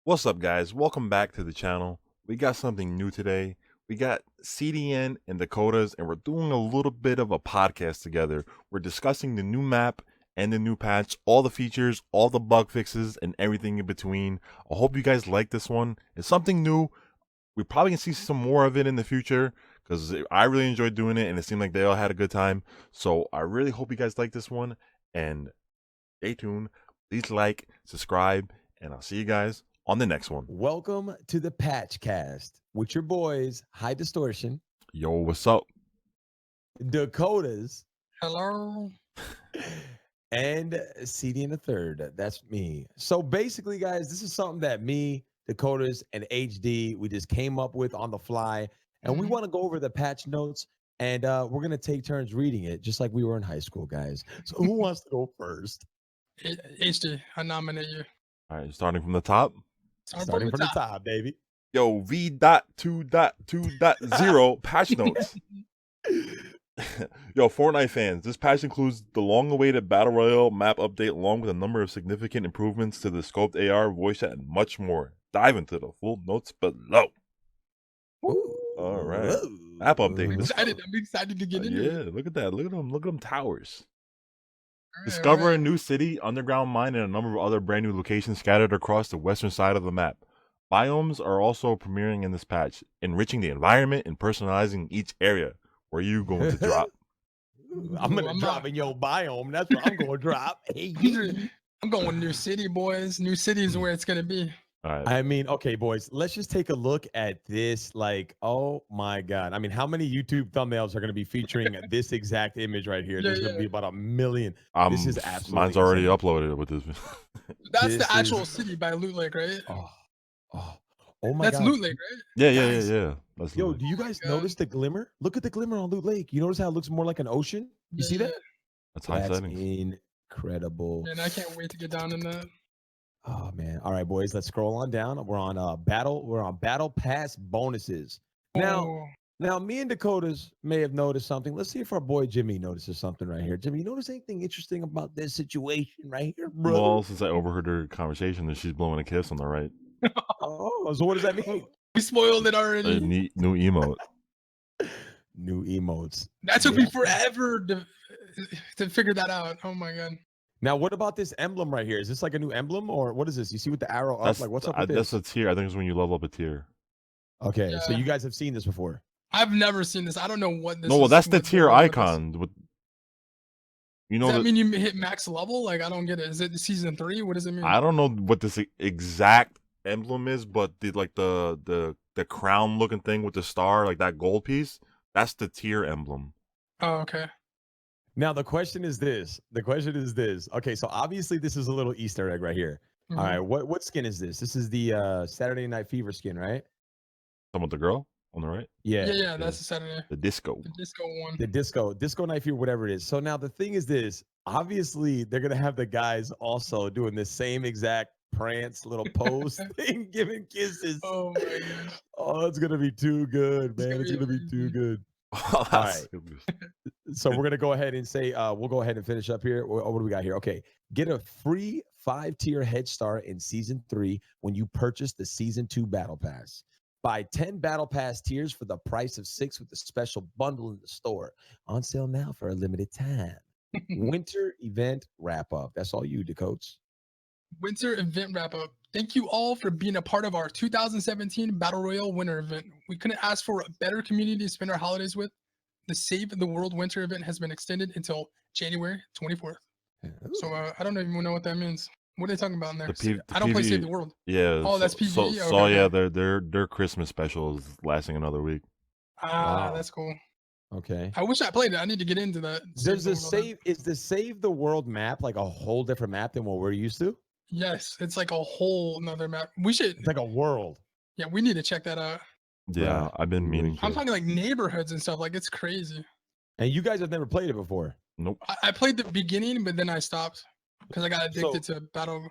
What's up, guys? Welcome back to the channel. We got something new today. We got CDN and Dakotaz, and we're doing a little bit of a podcast together. We're discussing the new map and the new patch, all the features, all the bug fixes, and everything in between. I hope you guys like this one. It's something new. We're probably gonna see some more of it in the future because I really enjoyed doing it, and it seemed like they all had a good time. So I really hope you guys like this one, and stay tuned. Please like, subscribe, and I'll see you guys on the next one. Welcome to the PATCHCAST with your boys, HighDistortion, Yo, what's up? Dakotaz, Hello. and CDNThe3rd. That's me. So basically, guys, this is something that me, Dakotaz, and HD, we just came up with on the fly. And we want to go over the patch notes, and we're going to take turns reading it, just like we were in high school, guys. So who wants to go first? HD, I nominate you. All right, starting from the top. Starting from the top, baby. Yo, V.2.2.0 patch notes. Yo, Fortnite fans, this patch includes the long-awaited Battle Royale map update along with a number of significant improvements to the scoped AR, voice chat, and much more. Dive into the full notes below. Ooh. All right. Map update. I'm excited to get into it. Yeah, look at that. Look at them towers. All right, Discover all right. a new city, underground mine, and a number of other brand new locations scattered across the western side of the map. Biomes are also premiering in this patch, enriching the environment and personalizing each area. Where are you going to drop? I'm going to drop in your biome. That's what I'm going to drop. Hey, I'm going New City, boys. New City is where it's going to be. All right. I mean, okay, boys, let's just take a look at this. Like, oh my God. I mean, how many YouTube thumbnails are going to be featuring this exact image right here? There's going to be about 1 million. This is absolutely mine's already insane. uploaded with this. That's the actual city by Loot Lake, right? Oh my That's God. Loot Lake, right? Yeah. That's Yo, Loot Lake. do you guys notice the glimmer? Look at the glimmer on Loot Lake. You notice how it looks more like an ocean? You see that? That's high settings. Incredible. And I can't wait to get down in that. Oh man. All right, boys, let's scroll on down. We're on battle pass bonuses. Now me and Dakotaz may have noticed something. Let's see if our boy Jimmy notices something right here. Jimmy, you notice anything interesting about this situation right here, bro? Well, since I overheard her conversation that she's blowing a kiss on the right. Oh, so what does that mean? We spoiled it already. New emote. New emotes. That took me forever to figure that out. Oh my God. Now, what about this emblem right here? Is this like a new emblem or what is this? You see with the arrow up? Like, what's up with this? That's a tier. I think it's when you level up a tier. Okay, so you guys have seen this before. I've never seen this. I don't know what this is. No, well, that's the tier icon. You know, does that mean you hit max level? Like, I don't get it. Is it season 3? What does it mean? I don't know what this exact emblem is, but the crown looking thing with the star, like that gold piece, that's the tier emblem. Oh, okay. Now the question is this. Okay, so obviously this is a little Easter egg right here. All right, what skin is this? This is the Saturday Night Fever skin, right? Talking about the girl on the right? Yeah, that's the Saturday. The disco. The disco one. The disco Night Fever, whatever it is. So now the thing is this. Obviously, they're gonna have the guys also doing the same exact prance little pose thing, giving kisses. Oh my gosh. Oh, it's gonna be too good, man. It's gonna be too good. All right. So we're gonna go ahead and say we'll go ahead and finish up here. What do we got here? Okay, get a free 5-tier head start in season 3 when you purchase the season 2 battle pass. Buy 10 battle pass tiers for the price of 6 with a special bundle in the store. On sale now for a limited time. Winter event wrap up. That's all you, Dakotas. Winter event wrap up. Thank you all for being a part of our 2017 Battle Royale winter event. We couldn't ask for a better community to spend our holidays with. The Save the World winter event has been extended until January 24th. So I don't even know what that means. What are they talking about in there? I don't play Save the World. Yeah. Oh, that's PvE. So yeah, their Christmas special is lasting another week. Wow. That's cool. Okay. I wish I played it. I need to get into that. Is the Save the World map like a whole different map than what we're used to? Yes, it's like a whole nother map. It's like a world. Yeah, we need to check that out. Yeah, I've been meaning to. I'm talking like neighborhoods and stuff. Like, it's crazy. And you guys have never played it before? Nope. I played the beginning, but then I stopped because I got addicted to battle.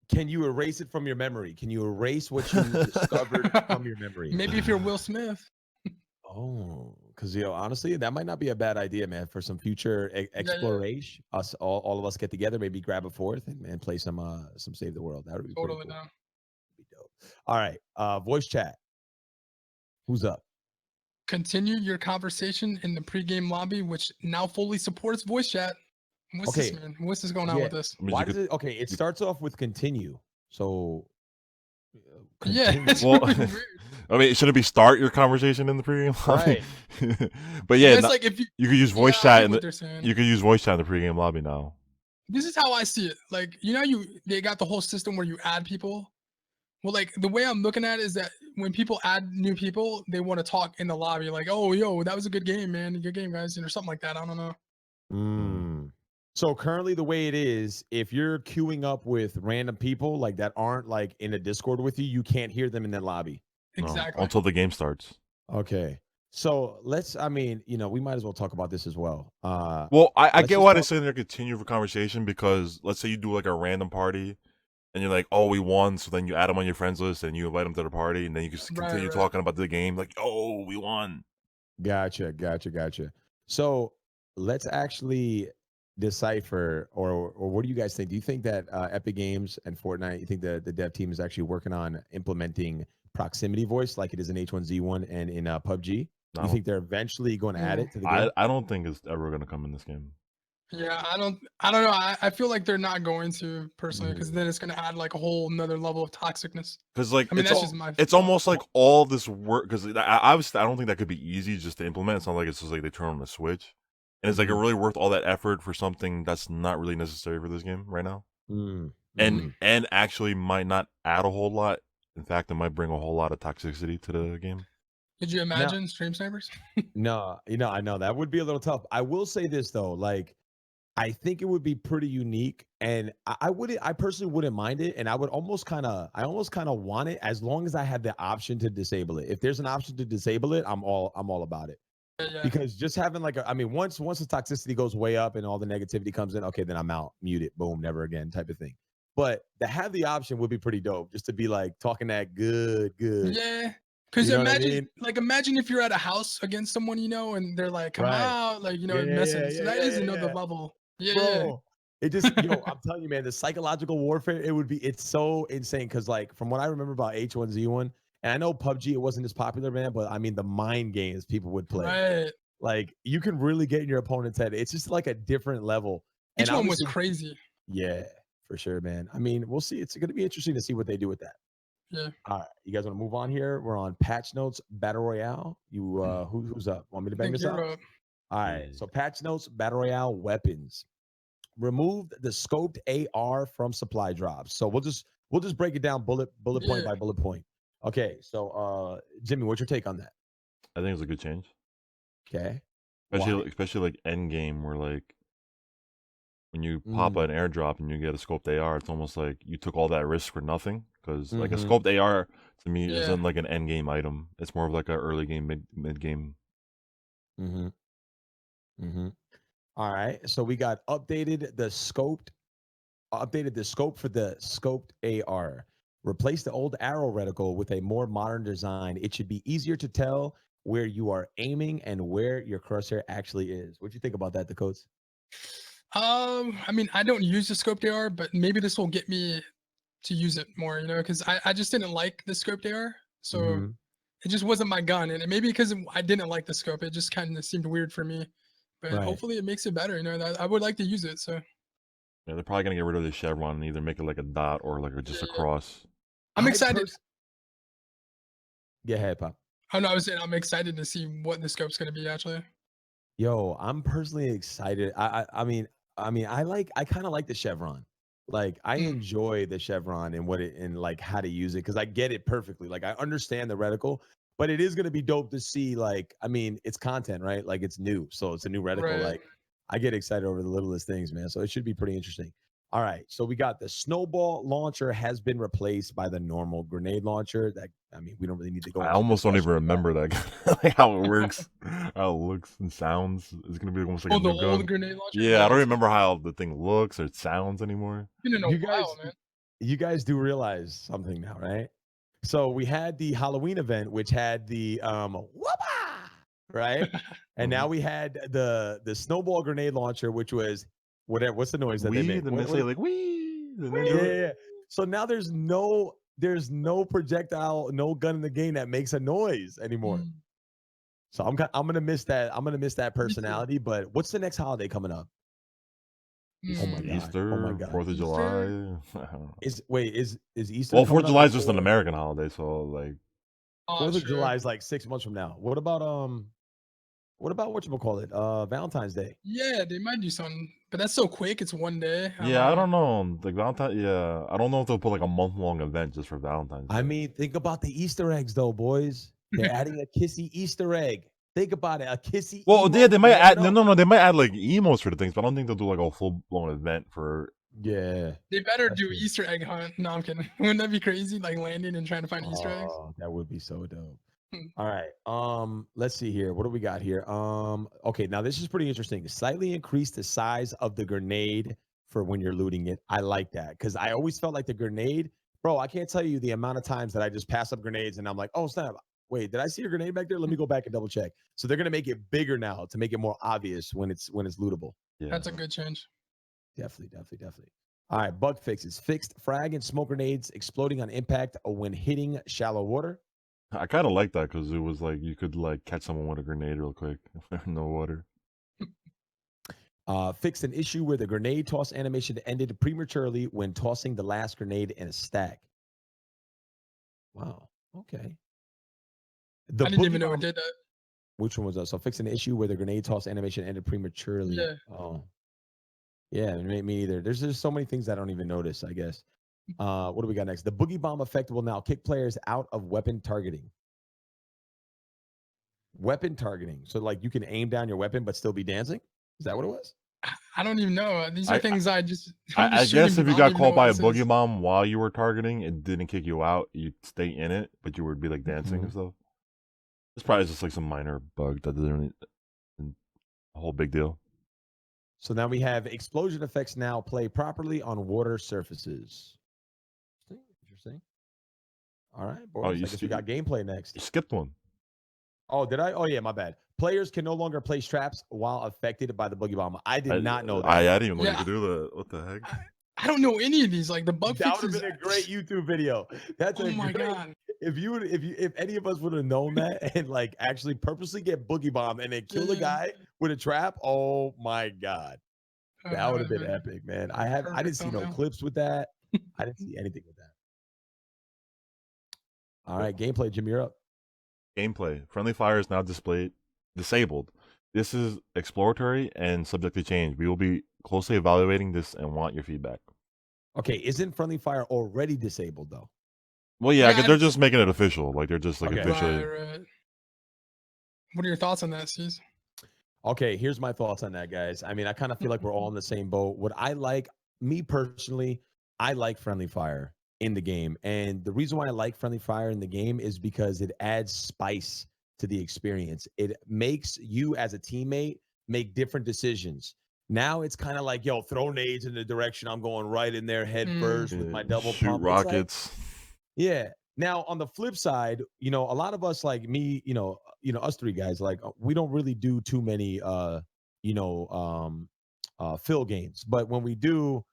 Can you erase it from your memory? Can you erase what you discovered from your memory? Maybe if you're Will Smith. Oh, because honestly, that might not be a bad idea, man. For some future exploration, us all of us get together, maybe grab a fourth and play some Save the World. That would be totally cool. down. be dope. All right. Voice chat. Who's up? Continue your conversation in the pregame lobby, which now fully supports voice chat. What's Okay. this, man? What's this going on with this? I mean, Why you does could- it? Okay, it starts off with continue. So Yeah. continue. It's Well, really weird. I mean, shouldn't it be start your conversation in the pregame lobby? Right. But yeah, It's like if you could use voice yeah, I chat get in what the they're saying. you could use voice chat in the pregame lobby now. This is how I see it. Like, you know, they got the whole system where you add people. Well, like the way I'm looking at it is that when people add new people, they want to talk in the lobby, like, "Oh, yo, that was a good game, man. Good game, guys," or something like that. I don't know. So currently the way it is, if you're queuing up with random people like that aren't like in a Discord with you, you can't hear them in the lobby. No, Exactly. until the game starts. Okay. So I mean, we might as well talk about this as well. Well, I let's get just why talk- they're saying they're continue the conversation, because let's say you do like a random party and you're like, oh, we won. So then you add them on your friends list and you invite them to the party, and then you just continue Right. talking about the game. Like, oh, we won. Gotcha. So let's actually decipher, or what do you guys think? Do you think that Epic Games and Fortnite, you think the dev team is actually working on implementing proximity voice like it is in H1Z1 and in PUBG? I You don't- think they're eventually going to add it to the game? I don't think it's ever going to come in this game. Yeah, I don't know. I feel like they're not going to personally, because then it's gonna add like a whole another level of toxicness. Because like I mean, it's, that's all- just my it's thought. almost like all this work. Because I don't think that could be easy just to implement. It's not like it's just like they turn on the switch, and it's like really worth all that effort for something that's not really necessary for this game right now. And actually might not add a whole lot. In fact, it might bring a whole lot of toxicity to the game. Could you imagine stream snipers? No, I know that would be a little tough. I will say this though, like I think it would be pretty unique, and I personally wouldn't mind it, and I almost kind of want it as long as I had the option to disable it. If there's an option to disable it, I'm all about it. Yeah. Because just having like once the toxicity goes way up and all the negativity comes in, okay, then I'm out, mute it, boom, never again type of thing. But to have the option would be pretty dope, just to be like talking that good. Yeah. Because You know what I mean? imagine if you're at a house against someone, and they're like, come Right. out, like, Yeah, messing. So that is another yeah. level. Yeah. Bro, it just, I'm telling you, man, the psychological warfare, it's so insane. Cause like from what I remember about H1Z1, and I know PUBG, it wasn't as popular, man, but I mean the mind games people would play. Right. Like you can really get in your opponent's head. It's just like a different level. Each And one was obviously- crazy. Yeah, for sure, man. I mean, we'll see. It's going to be interesting to see what they do with that. Yeah. All right, you guys want to move on here? We're on Patch Notes Battle Royale. You who's up? Want me to I bang think this you're out? up. All right. So Patch Notes Battle Royale weapons. Removed the scoped AR from supply drops. So we'll just break it down bullet point by bullet point. Okay. So Jimmy, what's your take on that? I think it's a good change. Okay. Especially like end game, where like when you pop an airdrop and you get a scoped AR, it's almost like you took all that risk for nothing. Because like a scoped AR to me isn't like an end game item. It's more of like an early game, mid game. All right. So we got updated the scope for the scoped AR. Replace the old arrow reticle with a more modern design. It should be easier to tell where you are aiming and where your crosshair actually is. What do you think about that, Dakotaz? I mean, I don't use the scoped AR, but maybe this will get me to use it more, because I just didn't like the scoped AR. So it just wasn't my gun. And maybe because I didn't like the scope, it just kind of seemed weird for me. But hopefully it makes it better. I would like to use it. So yeah, they're probably gonna get rid of the chevron and either make it like a dot or like just a cross. I'm excited. Go ahead, Pop. Oh no, I was saying I'm excited to see what the scope's gonna be actually. Yo, I'm personally excited. I kind of like the chevron. Like I enjoy the chevron and like how to use it, because I get it perfectly. Like I understand the reticle, but it is gonna be dope to see. Like, I mean, it's content, right? Like it's new, so it's a new reticle. Right. Like I get excited over the littlest things, man. So it should be pretty interesting. All right, so we got the snowball launcher has been replaced by the normal grenade launcher. We don't really need to go. I almost don't even remember that, like how it works, how it looks and sounds. It's gonna be almost like a the new gun. old grenade launcher. Yeah, I don't remember how the thing looks or it sounds anymore. Been in a while, man. You guys do realize something now, right? So we had the Halloween event, which had the whoopah, right? And now we had the snowball grenade launcher, which was whatever. What's the noise that they make? Then they say like wee. Yeah. So now there's no there's no projectile, no gun in the game that makes a noise anymore. So I'm gonna miss that. I'm gonna miss that personality. But what's the next holiday coming up? Oh my god! Easter, Oh my god! 4th of Easter? July. I don't know. Is Easter? Well, 4th coming of up July is just an before- American holiday, so like 4th of July is like 6 months from now. What about whatchamacallit? Valentine's Day. Yeah, they might do something, but that's so quick. It's one day. I don't know. Like Valentine, I don't know if they'll put like a month-long event just for Valentine's Day. I mean, think about the Easter eggs, though, boys. They're adding a kissy Easter egg. Think about it, a kissy. Well, emo? yeah, they might You add never know. no, they might add like emos for the things, but I don't think they'll do like a full-blown event for. Yeah, They better That's do true. Easter egg hunt. No, I'm kidding. Wouldn't that be crazy? Like landing and trying to find Easter eggs. Oh, that would be so dope. Hmm. All right. Let's see here. What do we got here? Okay, now this is pretty interesting. Slightly increase the size of the grenade for when you're looting it. I like that because I always felt like the grenade, bro. I can't tell you the amount of times that I just pass up grenades and I'm like, oh snap. Wait, did I see a grenade back there? Let me go back and double check. So they're gonna make it bigger now to make it more obvious when it's lootable. Yeah, That's a good change. Definitely. All right, bug fixes. Fixed frag and smoke grenades exploding on impact when hitting shallow water. I kind of like that because it was like you could like catch someone with a grenade real quick if there's no water. Fixed an issue where the grenade toss animation ended prematurely when tossing the last grenade in a stack. Wow. Okay. The I didn't even boogie know bomb- it did that. Which one was that? So fixing an issue where the grenade toss animation ended prematurely. Yeah. Oh. Yeah, me either. There's just so many things I don't even notice, I guess. What do we got next? The boogie bomb effect will now kick players out of weapon targeting. Weapon targeting. So like you can aim down your weapon but still be dancing? Is that what it was? I don't even know. These are things I'm I just guess shooting if people. you I don't got even know caught what by a this boogie is. bomb while you were targeting, it didn't kick you out. You'd stay in it, but you would be like dancing and stuff. It's probably just like some minor bug that doesn't really a whole big deal. So now we have explosion effects now play properly on water surfaces. Interesting. All right, boys. you I guess we got gameplay You next. skipped one. Oh, did I? Oh, yeah, my bad. Players can no longer place traps while affected by the boogie bomb. I did not know that. I didn't even know you Yeah. could do that. What the heck? I don't know any of these. Like the bug That would fixes. have been a great YouTube video. That's Oh my great, god. if any of us would have known that and like actually purposely get boogie bomb and then kill a Yeah. guy with a trap. Oh my god, that would have been epic, man. I didn't perfect see no thumbnail. clips with that. I didn't see anything with that. All right, gameplay, Jim, you're up. Gameplay. Friendly fire is now disabled. This is exploratory and subject to change. We will be closely evaluating this and want your feedback. Okay, isn't friendly fire already disabled though? Well, yeah, Yeah, they're just making it official. Like they're just like Okay. officially. Right. What are your thoughts on that, C's? Okay, here's my thoughts on that, guys. I mean, I kind of feel like we're all in the same boat. What I like, me personally, I like friendly fire in the game. And the reason why I like friendly fire in the game is because it adds spice to the experience. It makes you as a teammate make different decisions. Now it's kind of like, yo, throw nades in the direction I'm going right in there head first with my double shoot pump. It's like- rockets. yeah. Now on the flip side, you know, a lot of us like me, us three guys, like we don't really do too many fill games. But when we do,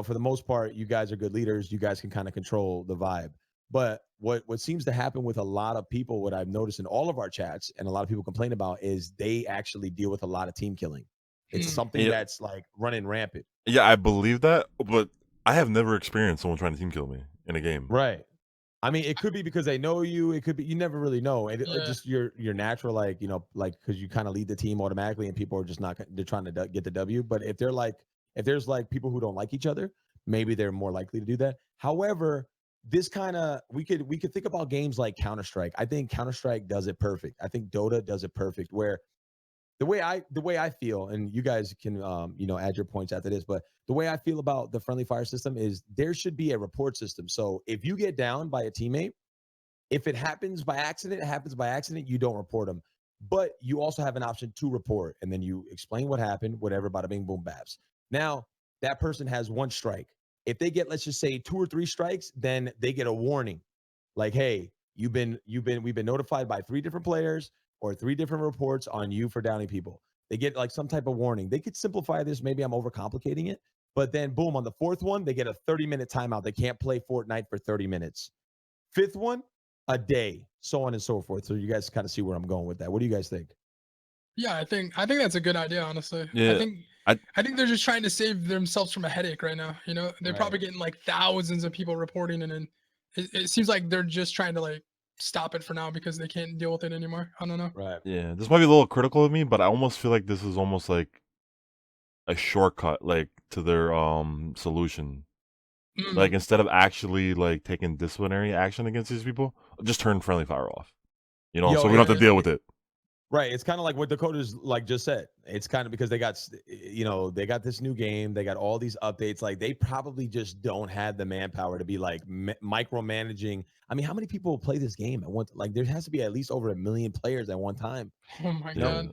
for the most part, you guys are good leaders. You guys can kind of control the vibe. But what seems to happen with a lot of people, what I've noticed in all of our chats and a lot of people complain about is they actually deal with a lot of team killing. It's something that's like running rampant. Yeah, I believe that, but I have never experienced someone trying to team kill me in a game. Right. I mean, it could be because they know you. It could be you never really know. And just your natural, like because you kind of lead the team automatically, and people are just not. They're trying to get the W. But if there's like people who don't like each other, maybe they're more likely to do that. However, this kind of we could think about games like Counter-Strike. I think Counter-Strike does it perfect. I think Dota does it perfect. Where the way I feel, and you guys can add your points after this, but the way I feel about the friendly fire system is there should be a report system. So if you get down by a teammate, if it happens by accident, it happens by accident, you don't report them. But you also have an option to report, and then you explain what happened, whatever, bada bing, boom, babs. Now, that person has one strike. If they get, let's just say 2 or 3 strikes, then they get a warning. Like, hey, we've been notified by 3 different players or 3 different reports on you for downing people. They get like some type of warning. They could simplify this. Maybe I'm overcomplicating it, But then, boom, on the fourth one, they get a 30-minute timeout. They can't play Fortnite for 30 minutes. Fifth one, a day, so on and so forth. So you guys kind of see where I'm going with that. What do you guys think? Yeah, I think that's a good idea, honestly. Yeah, I think they're just trying to save themselves from a headache right now. You know, they're probably getting like thousands of people reporting, and then it seems like they're just trying to like stop it for now because they can't deal with it anymore. I don't know. Right. Yeah, this might be a little critical of me, but I almost feel like this is almost like a shortcut, like to their solution. Like instead of actually like taking disciplinary action against these people, just turn friendly fire off. You know, so we don't have to deal with it. Right. It's kind of like what Dakotaz like just said. It's kind of because they got, you know, they got this new game. They got all these updates. Like they probably just don't have the manpower to be like micromanaging. I mean, how many people play this game at once? Like there has to be at least over 1 million players at one time. Oh my You god. know?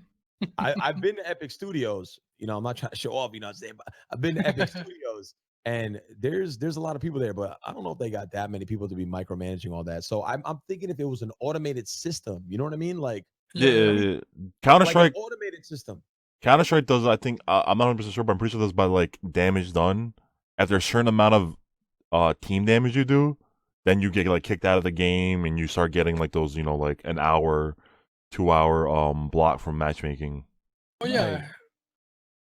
I've been to Epic Studios. You know, I'm not trying to show off. You know what I'm saying? But I've been to Epic Studios, and there's a lot of people there. But I don't know if they got that many people to be micromanaging all that. So I'm thinking if it was an automated system, you know what I mean? Like yeah. Counter-Strike like automated system. Counter-Strike does, I think, I'm not 100% sure, but I'm pretty sure does by like damage done. After a certain amount of team damage you do, then you get like kicked out of the game, and you start getting like those, you know, like an hour, 2 hour block from matchmaking. Oh yeah,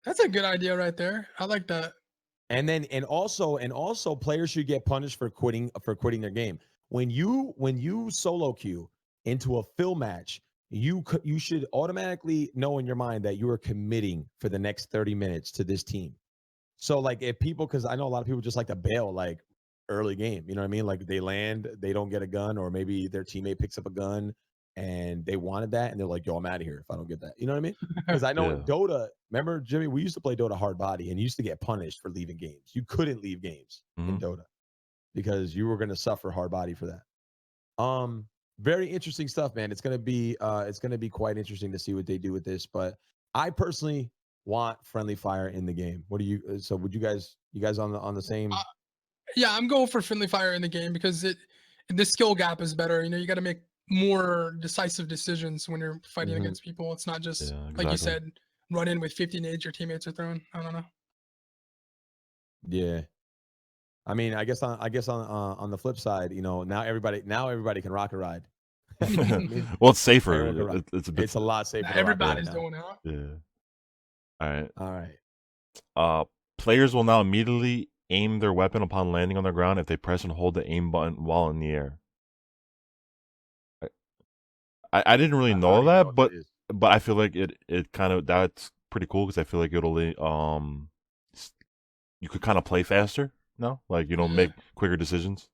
that's a good idea right there. I like that. And then and also players should get punished for quitting their game. When you solo queue into a fill match, you should automatically know in your mind that you are committing for the next 30 minutes to this team. So like if people, because I know a lot of people just like to bail like early game, you know what I mean? Like they land, they don't get a gun, or maybe their teammate picks up a gun and they wanted that and they're like, yo, I'm out of here if I don't get that. You know what I mean? Because I know in Dota, remember Jimmy, we used to play Dota hard body and you used to get punished for leaving games. You couldn't leave games in Dota because you were going to suffer hard body for that. Very interesting stuff, man. It's gonna be quite interesting to see what they do with this. But I personally want friendly fire in the game. What do you? So would you guys on the same? Yeah, I'm going for friendly fire in the game because the skill gap is better. You know, you got to make more decisive decisions when you're fighting against people. It's not just like you said, run in with 50 nades your teammates are throwing. I don't know. Yeah. I mean, I guess on the flip side, you know, now everybody can rocket ride. Well, it's safer. It's a lot safer. Everybody's doing it. Yeah. All right. Players will now immediately aim their weapon upon landing on the ground if they press and hold the aim button while in the air. I didn't really know that, but I feel like it kind of, that's pretty cool because I feel like it'll you could kind of play faster now, like, you know, make quicker decisions.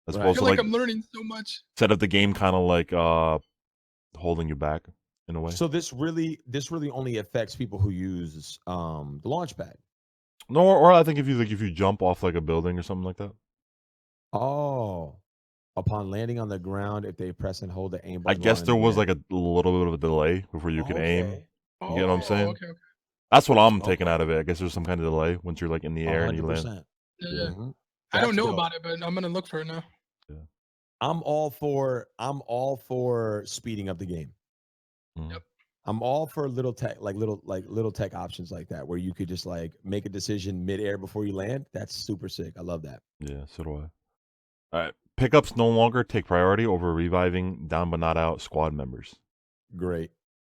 As I feel like I'm learning so much. Instead of the game kind of like holding you back in a way. So this really only affects people who use the launch pad. No, or I think if you jump off like a building or something like that. Oh, upon landing on the ground, if they press and hold the aim button. I guess there was like a little bit of a delay before you could aim. You get what I'm saying? Okay. That's what I'm taking out of it. I guess there's some kind of delay once you're like in the air 100%. And you land. Yeah. I don't know about it, but I'm gonna look for it now. Yeah. I'm all for speeding up the game. Yep. I'm all for little tech options like that, where you could just like make a decision midair before you land. That's super sick. I love that. Yeah, so do I. All right. Pickups no longer take priority over reviving down but not out squad members. Great.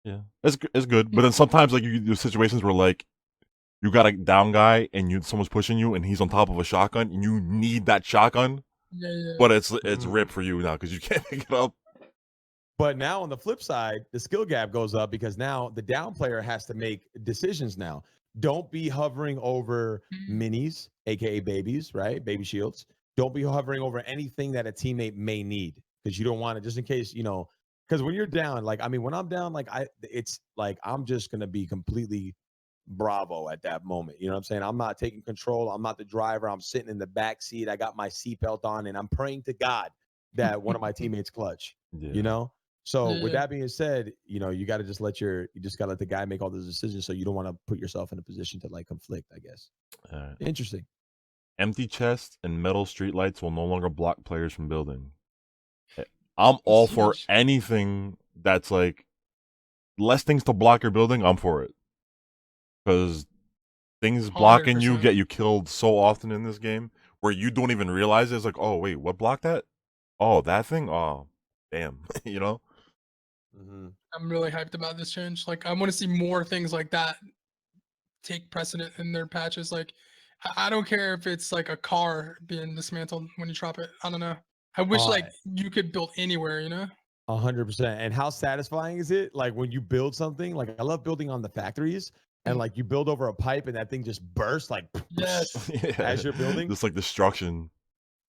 Yeah, it's good. But then sometimes like you do situations where like you got a down guy and someone's pushing you and he's on top of a shotgun and you need that shotgun. Yeah. But it's ripped for you now because you can't pick it up. But now on the flip side, the skill gap goes up because now the down player has to make decisions now. Don't be hovering over minis, aka babies, right? Baby shields. Don't be hovering over anything that a teammate may need because you don't want it, just in case, you know, because when you're down, like, I mean, when I'm down, like it's like I'm just gonna be completely bravo at that moment. You know what I'm saying? I'm not taking control. I'm not the driver. I'm sitting in the back seat. I got my seatbelt on and I'm praying to God that one of my teammates clutch. You know? So with that being said, you know, you got to just let the guy make all those decisions. So you don't want to put yourself in a position to like conflict, I guess. Interesting. Empty chests and metal streetlights will no longer block players from building. I'm all for anything that's like less things to block your building. I'm for it. Because things blocking you 100%. get you killed so often in this game where you don't even realize it. It's like, oh wait, what blocked that? Oh, that thing? Oh, damn. You know? I'm really hyped about this change. Like, I want to see more things like that take precedent in their patches. Like, I don't care if it's like a car being dismantled when you drop it. I don't know. I wish like you could build anywhere, you know? 100%. And how satisfying is it? Like when you build something, like I love building on the factories and like you build over a pipe and that thing just bursts like Yes. as you're building. Just like destruction.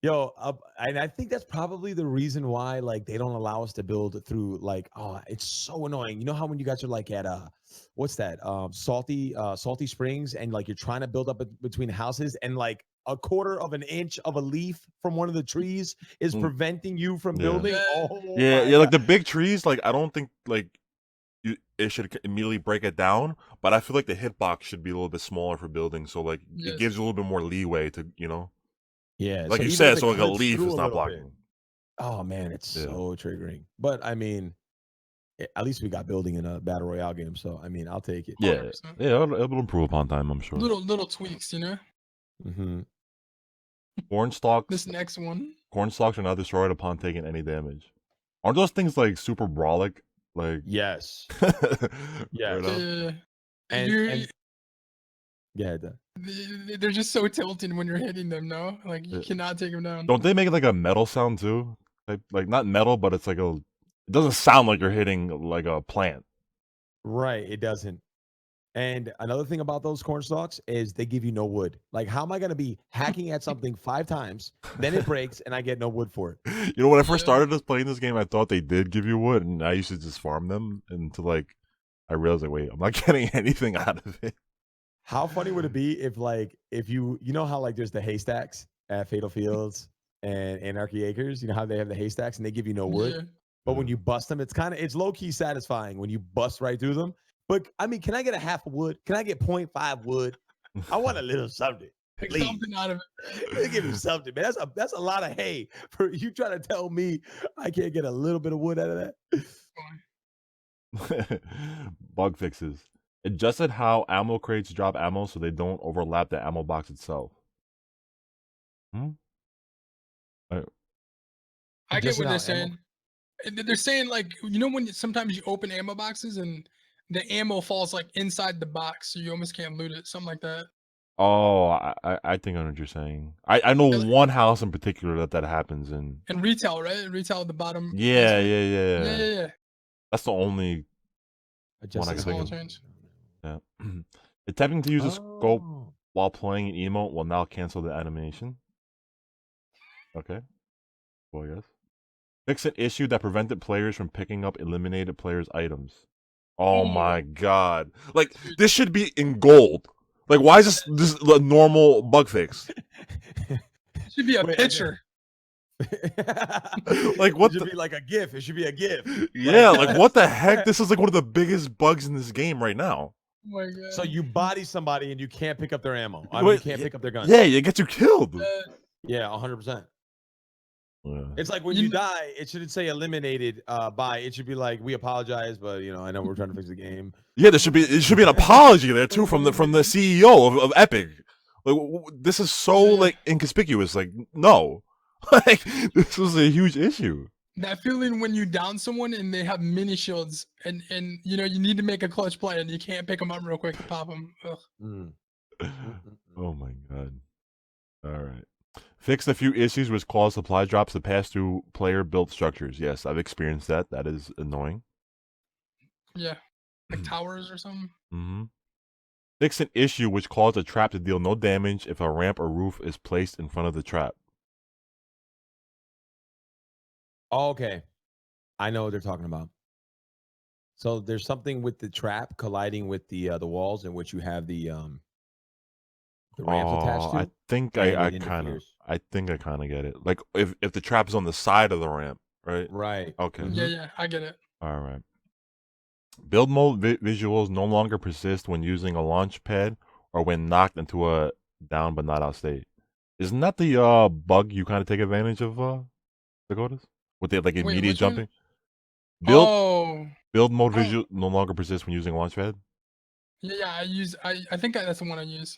Yo, and I think that's probably the reason why like they don't allow us to build through like, oh, it's so annoying. You know how when you guys are like at what's that? Salty Springs, and like you're trying to build up between houses and like a quarter of an inch of a leaf from one of the trees is preventing you from building. Oh yeah, like the big trees, like I don't think like it should immediately break it down, but I feel like the hitbox should be a little bit smaller for building, so like it gives you a little bit more leeway to, you know. Yeah, like so you even said, if so it like a clips leaf through is a not little blocking. bit. Oh man, it's so triggering. But I mean, at least we got building in a battle royale game, so I mean, I'll take it. Yeah, 100%. yeah, it'll improve upon time, I'm sure. Little tweaks, you know. Corn stalks. This next one. Corn stalks are not destroyed upon taking any damage. Aren't those things like super brawlic? Like yes, yeah. And yeah, they're just so tilted when you're hitting them. No, like you cannot take them down. Don't they make like a metal sound too? Like not metal, but it's like a. It doesn't sound like you're hitting like a plant. Right, it doesn't. And another thing about those corn stalks is they give you no wood. Like, how am I going to be hacking at something 5 times, then it breaks, and I get no wood for it? You know, when I first started playing this game, I thought they did give you wood, and I used to just farm them until like I realized like, wait, I'm not getting anything out of it. How funny would it be if you know how like there's the haystacks at Fatal Fields and Anarchy Acres? You know how they have the haystacks and they give you no wood? Yeah. But when you bust them, it's low-key satisfying when you bust right through them. But I mean, can I get a half a wood? Can I get 0.5 wood? I want a little something. Take something out of it. Give me something, man. That's a lot of hay for you trying to tell me I can't get a little bit of wood out of that. Bug fixes. Adjusted how ammo crates drop ammo so they don't overlap the ammo box itself. I get what they're saying. They're saying like, you know, when sometimes you open ammo boxes and the ammo falls like inside the box, so you almost can't loot it, something like that. Oh, I think I know what you're saying. I know one house in particular that happens in. And retail, right? Retail at the bottom. Yeah. That's the only one I can think of. Change. Yeah. Attempting to use a scope while playing an emote will now cancel the animation. Okay. Well, I guess. Fix an issue that prevented players from picking up eliminated players' items. Oh my god. Like, this should be in gold. Like, why is this a normal bug fix? It should be a picture. Like, what? It should be like a GIF. It should be a GIF. Yeah, like, what the heck? This is like one of the biggest bugs in this game right now. Oh my god. So you body somebody and you can't pick up their ammo. I mean, you can't pick up their gun. Yeah, it gets you killed. Yeah, 100%. Yeah. It's like when you die, it shouldn't say eliminated by. It should be like, we apologize, but you know, I know we're trying to fix the game. Yeah, it should be an apology there too from the CEO of Epic. Like, this is so like inconspicuous. Like, no, like this was a huge issue. That feeling when you down someone and they have mini shields and you know you need to make a clutch play and you can't pick them up real quick to pop them. Oh my god! All right. Fixed a few issues which caused supply drops to pass through player-built structures. Yes, I've experienced that. That is annoying. Yeah, like towers or something. Fix an issue which caused a trap to deal no damage if a ramp or roof is placed in front of the trap. Okay, I know what they're talking about. So there's something with the trap colliding with the walls in which you have the ramps attached to. I think I kind of get it. Like if the trap is on the side of the ramp, right? Right. Okay. Yeah, I get it. All right. Build mode visuals no longer persist when using a launch pad or when knocked into a down but not out state. Isn't that the bug you kind of take advantage of, Dakotaz? With the like immediate jumping? Build mode visual no longer persist when using a launch pad? Yeah, I think that's the one I use.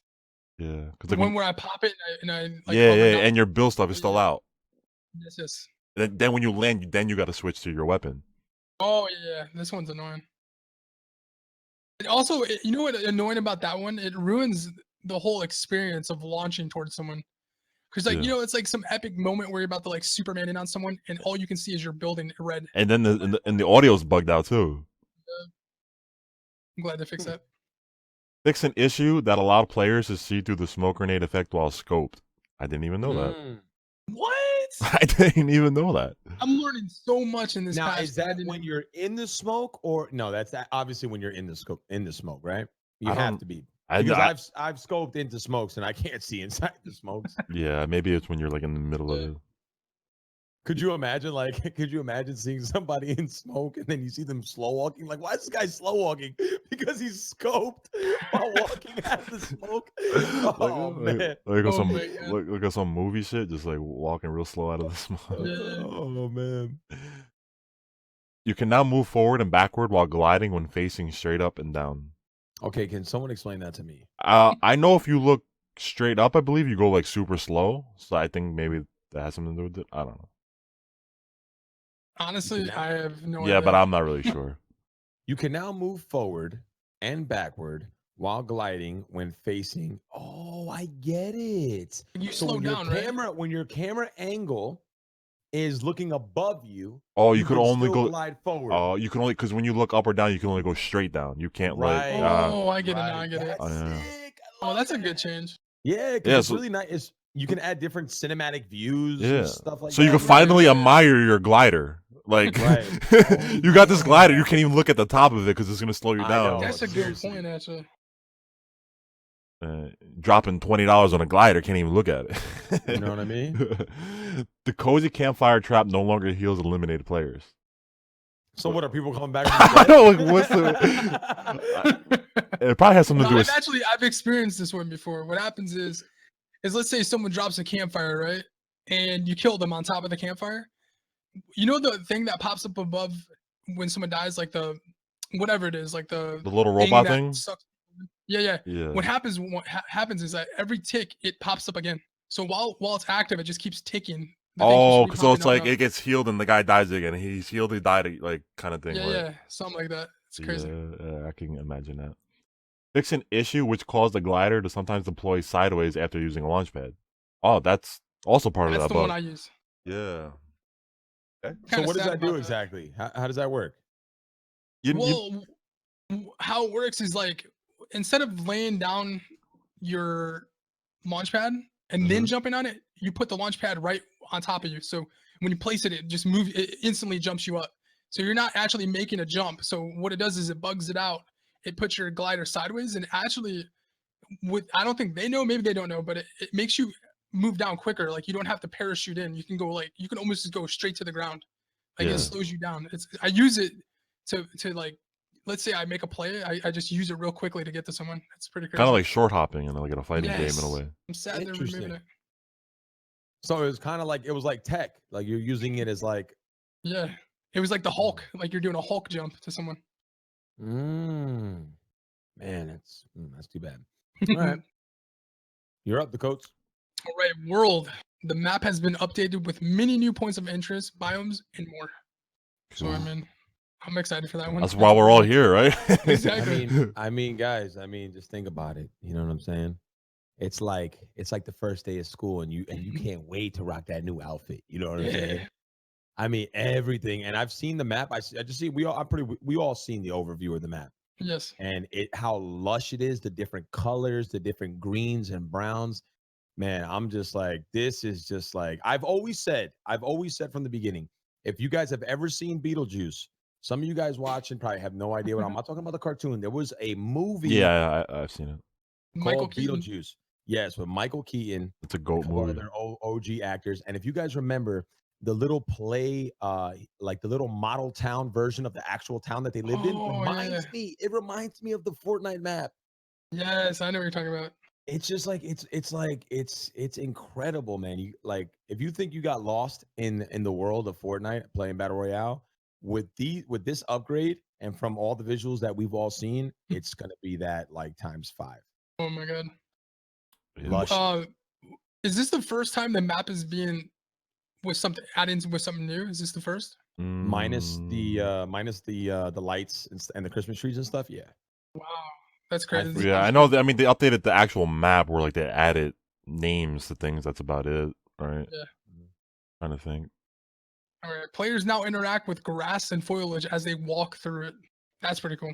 Yeah, because The one where I pop it and I like yeah, hover yeah, down. and your bill stuff is still out. Yes. Then when you land, then you got to switch to your weapon. Oh yeah, this one's annoying. And also, you know what annoying about that one? It ruins the whole experience of launching towards someone. Because like Yeah. you know, it's like some epic moment where you're about to like Superman in on someone, and all you can see is your building red. And then the audio's bugged out too. I'm glad they fixed that. Fix an issue that allowed players to see through the smoke grenade effect while scoped. I didn't even know that. What? I didn't even know that. I'm learning so much in this. Now, patch is that when you're in the smoke, or no? That's obviously when you're in the smoke, right? You have to be, because I've scoped into smokes and I can't see inside the smokes. Yeah, maybe it's when you're like in the middle of it. Could you imagine, could you imagine seeing somebody in smoke and then you see them slow walking? Like, why is this guy slow walking? Because he's scoped while walking out of the smoke. Oh man! Look at some movie shit, just like walking real slow out of the smoke. Yeah. Oh man! You can now move forward and backward while gliding when facing straight up and down. Okay, can someone explain that to me? I know if you look straight up, I believe you go like super slow. So I think maybe that has something to do with it. I don't know. Honestly, I have no idea. Yeah, but I'm not really sure. You can now move forward and backward while gliding when facing. Oh, I get it. You slow down, right? When your camera angle is looking above you. Oh, you could only still go glide forward. Oh, you can only, because when you look up or down, you can only go straight down. You can't I get it now. I get it. Sick. Oh, that's a good change. Yeah, because it's really nice. You can add different cinematic views and stuff like that. So you can finally admire your glider. Like, you got this glider, you can't even look at the top of it because it's going to slow you down. That's a good point, actually. Dropping $20 on a glider, can't even look at it. You know what I mean? The cozy campfire trap no longer heals eliminated players. So what are people coming back? I know. Like, what's the? It probably has something to do with. I've experienced this one before. What happens is let's say someone drops a campfire, right, and you kill them on top of the campfire. You know the thing that pops up above when someone dies, like the whatever it is, like the little robot thing. Yeah. What happens is that every tick it pops up again. So while it's active, it just keeps ticking. So it's like it gets healed and the guy dies again. He's healed, he died, like kind of thing. Yeah, something like that. It's crazy. I can imagine that. Fix an issue which caused the glider to sometimes deploy sideways after using a launch pad. Oh, that's also part of that. That's the one I use. Yeah. Okay. So what does that do exactly? How does that work? How it works is like instead of laying down your launch pad and then jumping on it, you put the launch pad right on top of you. So when you place it, it instantly jumps you up. So you're not actually making a jump. So what it does is it bugs it out. It puts your glider sideways, and actually, I don't think they know, maybe they don't know, but it makes you move down quicker. Like you don't have to parachute in. You can go you can almost just go straight to the ground. Like it slows you down. I use it to like, let's say I make a play, I just use it real quickly to get to someone. It's pretty crazy. Kind of like short hopping in like a fighting game in a way. I'm sad they're removing it. So it was kind of like, it was like tech. Like you're using it as like. Yeah. It was like the Hulk. Like you're doing a Hulk jump to someone. Man, that's too bad. All right. You're up, Dakotaz. All right, world. The map has been updated with many new points of interest, biomes, and more. So I'm excited for that one. That's why we're all here, right? Exactly. I mean, guys, just think about it. You know what I'm saying? It's like the first day of school, and you can't wait to rock that new outfit. You know what I'm saying? I mean, everything. And I've seen the map. I just see we all seen the overview of the map. Yes. And how lush it is, the different colors, the different greens and browns. Man, I'm just like, this is just like, I've always said from the beginning, if you guys have ever seen Beetlejuice, some of you guys watching probably have no idea what I'm not talking about the cartoon. There was a movie. Yeah, I've seen it. Called Beetlejuice. Yes, with Michael Keaton. It's a GOAT movie. Other OG actors. And if you guys remember the little play, like the little model town version of the actual town that they lived in, it reminds me of the Fortnite map. Yes, I know what you're talking about. It's just like it's incredible, man. You like, if you think you got lost in the world of Fortnite playing Battle Royale, with this upgrade and from all the visuals that we've all seen, it's gonna be that like times 5. Oh my god. Lush. Is this the first time the map is being with something added with something new? Is this the first? Minus the lights and the Christmas trees and stuff. Yeah. Wow, that's crazy. Yeah, I know. I mean, they updated the actual map where like they added names to things. That's about it, right? Yeah. Trying to think. All right. Players now interact with grass and foliage as they walk through it. That's pretty cool.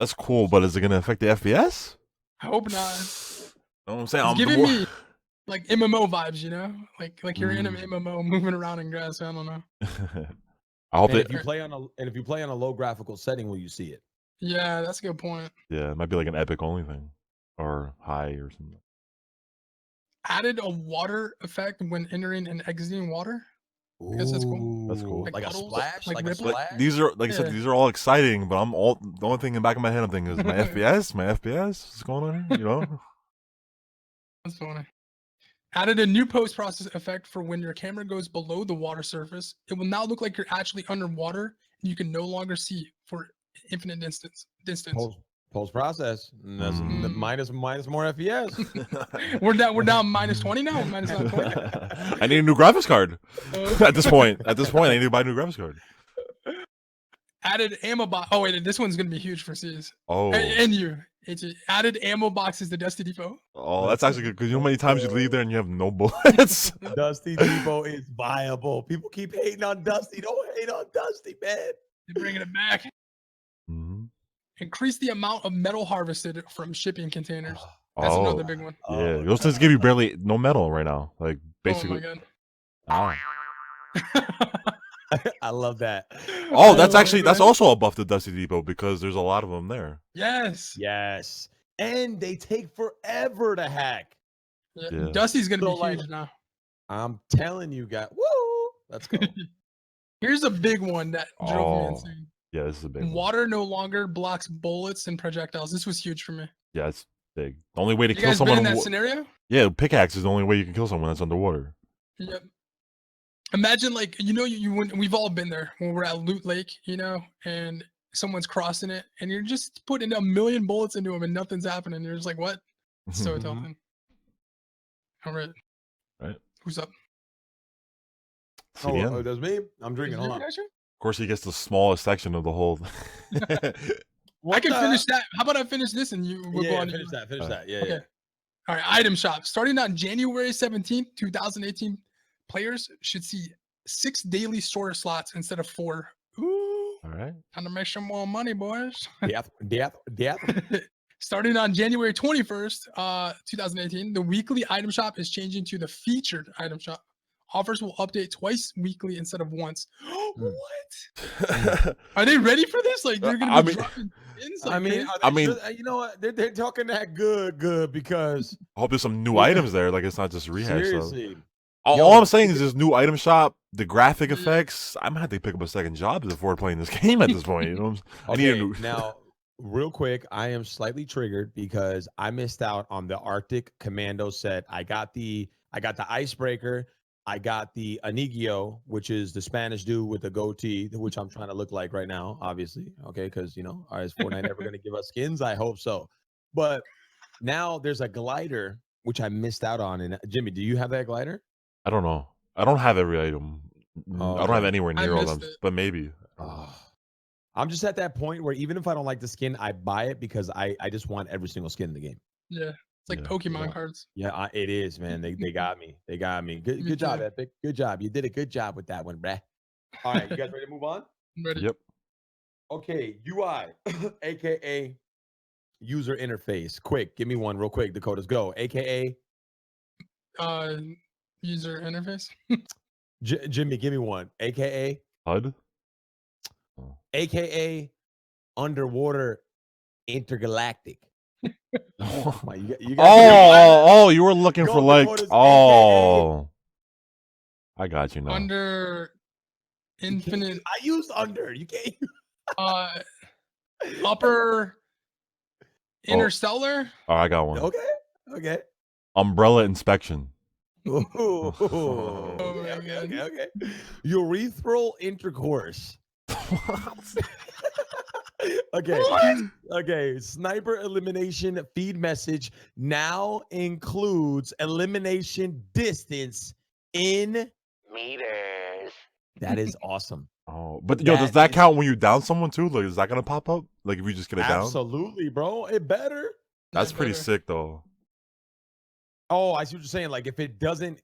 That's cool, but is it gonna affect the FPS? I hope not. Know what I'm saying? It's giving me like MMO vibes, you know, like you're in an MMO moving around in grass. I don't know. I hope if you play on a low graphical setting, will you see it? Yeah, that's a good point. Yeah, it might be like an epic only thing, or high or something. Added a water effect when entering and exiting water. I guess that's cool. That's cool. Like a puddles, splash, like a rippling. splash. These are like I said, these are all exciting, but the only thing in the back of my head I'm thinking is my FPS, what's going on here? You know? That's funny. Added a new post-process effect for when your camera goes below the water surface. It will now look like you're actually underwater, and you can no longer see for infinite distance. Post process. Minus more FPS. we're down minus 20 now. Minus 20. I need a new graphics card. At this point, I need to buy a new graphics card. Added ammo box. Oh wait, this one's gonna be huge for C's. Oh, and you. It's added ammo boxes to Dusty Depot. Oh, that's actually good because you know how many times you leave there and you have no bullets. Dusty Depot is viable. People keep hating on Dusty. Don't hate on Dusty, man. They're bringing it back. Mm-hmm. Increase the amount of metal harvested from shipping containers. That's another big one. Yeah, those things give you barely no metal right now. Like basically. Oh my god. I love that. Oh, that's also a buff to Dusty Depot because there's a lot of them there. Yes. Yes. And they take forever to hack. Yeah. Dusty's gonna be huge now. I'm telling you guys. Woo! Let's go. Here's a big one that drove me insane. Yeah, this is a big one. Water no longer blocks bullets and projectiles. This was huge for me. Yeah, it's big. The only way to you kill guys someone been in that scenario? Yeah, pickaxe is the only way you can kill someone that's underwater. Yep. Imagine like we've all been there when we're at Loot Lake, you know, and someone's crossing it, and you're just putting a million bullets into them, and nothing's happening. You're just like, what? So telling. All right. Right. Who's up? Oh, that's me. I'm drinking. Hold on. Of course, he gets the smallest section of the whole. I can finish that. How about I finish this and we'll go on. Finish that. Yeah, okay. yeah. All right. Item shop. Starting on January 17th, 2018, players should see 6 daily store slots instead of 4. Ooh. All right. Time to make some more money, boys. Yeah. Starting on January 21st, 2018, the weekly item shop is changing to the featured item shop. Offers will update twice weekly instead of once. What? Are they ready for this? Like they're gonna be dropping skins? Like, you know what? They're talking that good because I hope there's some new items there. Like it's not just rehash. Seriously. All I'm saying is this new item shop, the graphic effects. I'm gonna have to pick up a second job before playing this game at this point. You know, I need a new. Now, real quick, I am slightly triggered because I missed out on the Arctic Commando set. I got the icebreaker. I got the Anigio, which is the Spanish dude with the goatee, which I'm trying to look like right now, obviously. Okay, because is Fortnite ever going to give us skins? I hope so. But now there's a glider, which I missed out on. And Jimmy, do you have that glider? I don't know. I don't have every item. I don't have anywhere near all them, but maybe. I'm just at that point where even if I don't like the skin, I buy it because I just want every single skin in the game. Yeah. It's like Pokemon cards. Yeah, it is, man. They got me. They got me. Good job, Epic. Good job. You did a good job with that one, bruh. All right, you guys ready to move on? I'm ready. Yep. Okay, UI, aka user interface. Quick, give me one real quick. Dakotaz, go. AKA user interface. Jimmy, give me one. AKA HUD. AKA underwater intergalactic. You were looking for like I got you now. Under infinite. I used under. You can't. Upper interstellar. Oh, I got one. Okay. Umbrella inspection. Okay. Urethral intercourse. Okay. What? Okay. Sniper elimination feed message now includes elimination distance in meters. That is awesome. Oh, but yo, does that count when you down someone too? Like, is that gonna pop up? Like, if you just get it down? Absolutely, bro. It better. That's pretty sick, though. Oh, I see what you're saying. Like, if it doesn't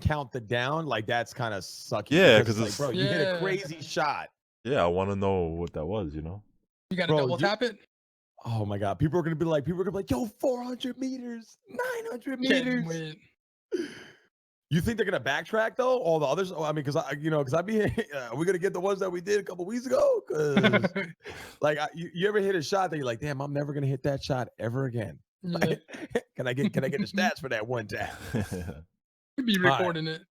count the down, like that's kind of sucky. Yeah, because it's like, bro, you hit a crazy shot. Yeah, I want to know what that was. You know. You got to double tap it. Oh my god, people are gonna be like, yo, 400 meters, 900 meters. Wait. You think they're gonna backtrack though? All the others? Oh, I mean, because I be, are we gonna get the ones that we did a couple weeks ago? Because like, you ever hit a shot that you're like, damn, I'm never gonna hit that shot ever again. Yeah. Can I get the stats for that one tap? Could be recording it.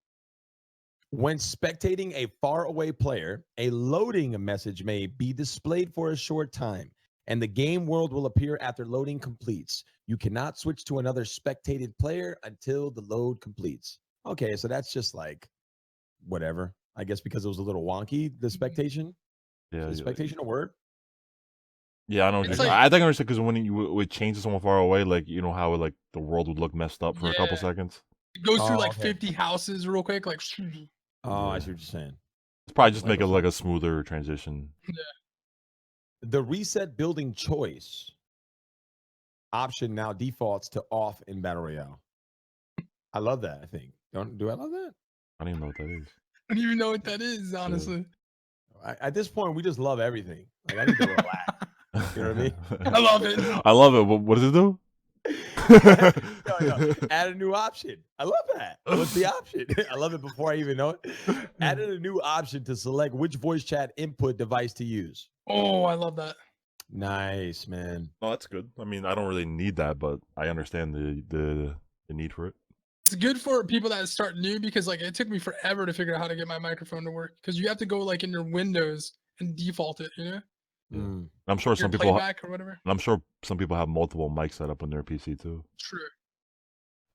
When spectating a faraway player, a loading message may be displayed for a short time, and the game world will appear after loading completes. You cannot switch to another spectated player until the load completes. Okay, so that's just like whatever. I guess because it was a little wonky, the spectation. Yeah, is spectation a word? Yeah, I know. It's I like- think I understand because when you would change to someone far away, like you know how like the world would look messed up for a couple seconds. It goes through like okay. 50 houses real quick. Like, Oh, I see what you're saying. It's probably just make it like a smoother transition. The reset building choice option now defaults to off in Battle Royale. I love that, I think. Do I love that? I don't even know what that is. I don't even know what that is, honestly. At this point, we just love everything. Like, I need to relax. You know what I mean? I love it. I love it. What does it do? No. Add a new option. I love that. What's the option? I love it before I even know it. Added a new option to select which voice chat input device to use. Oh, I love that. Nice, man. Oh, that's good. I mean, I don't really need that, but I understand the need for it. It's good for people that start new because like it took me forever to figure out how to get my microphone to work because you have to go like in your Windows and default it, you know? Mm. I'm sure Your some people playback or whatever. I'm sure some people have multiple mics set up on their PC too. True.